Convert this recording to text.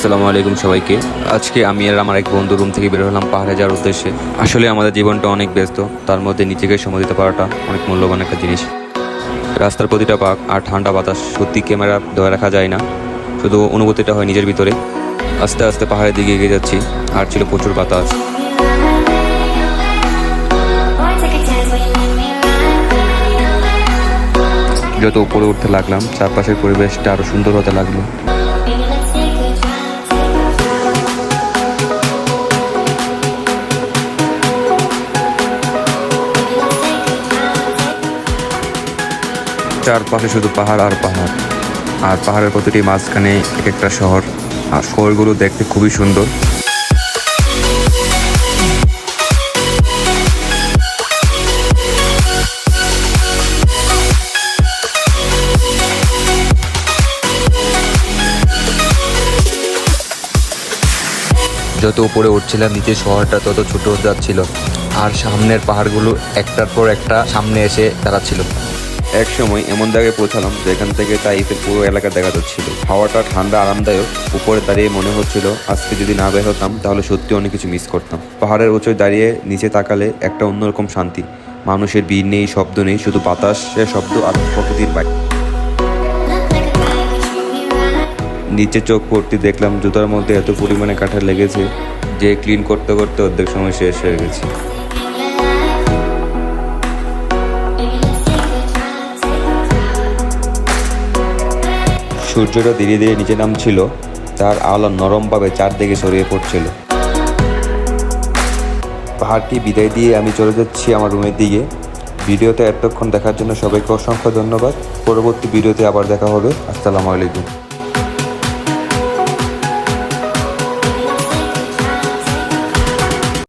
আসসালামু আলাইকুম সবাইকে। আজকে আমি আর আমার এক বন্ধু রুম থেকে বের হলাম পাহাড়ে যাওয়ার উদ্দেশ্যে। আসলে আমাদের জীবনটা অনেক ব্যস্ত, তার মধ্যে নিজেকে সময় দিতে পারাটা অনেক মূল্যবান একটা জিনিস। রাস্তার প্রতিটা পাক আর ঠান্ডা বাতাস সত্যি ক্যামেরা ধরে রাখা যায় না, শুধু অনুভূতিটা হয় নিজের ভিতরে। আস্তে আস্তে পাহাড়ের দিকে এগিয়ে যাচ্ছি, আর ছিল প্রচুর বাতাস। যত উপরে উঠতে লাগলাম, চারপাশের পরিবেশটা আরও সুন্দর হতে লাগলো। চারপাশে শুধু পাহাড় আর পাহাড়, আর পাহাড়ের প্রতিটি মাঝখানে এক একটা শহর, আর শহরগুলো দেখতে খুবই সুন্দর। যত উপরে উঠছিলাম নিচে শহরটা তত ছোট হতে যাচ্ছিল, আর সামনের পাহাড়গুলো একটার পর একটা সামনে এসে দাঁড়াচ্ছিল। এক সময় এমন জায়গায় পৌঁছালাম যেখান থেকে তাইফের পুরো এলাকা দেখা যাচ্ছিল। হাওয়াটা ঠান্ডা আরামদায়ক। উপরে দাঁড়িয়ে মনে হচ্ছিল আজকে যদি না বের হতাম তাহলে সত্যি অনেক কিছু মিস করতাম। পাহাড়ের উঁচুয় দাঁড়িয়ে নিচে তাকালে একটা অন্যরকম শান্তি। মানুষের ভিড় নেই, শব্দ নেই, শুধু বাতাসের শব্দ আর প্রকৃতির বাইরে। নিচে চোখ পড়তে দেখলাম জুতার মধ্যে এত পরিমাণে কাঁটা লেগেছে যে ক্লিন করতে করতে অর্ধেক সময় শেষ হয়ে গেছে। সূর্যটা ধীরে ধীরে নিচে নামছিল, তার আলো নরমভাবে চারদিকে ছড়িয়ে পড়ছিল। পাহাড়টি বিদায় দিয়ে আমি চলে যাচ্ছি আমার রুমের দিকে। ভিডিওতে এতক্ষণ দেখার জন্য সবাইকে অসংখ্য ধন্যবাদ। পরবর্তী ভিডিওতে আবার দেখা হবে। আসসালামু আলাইকুম।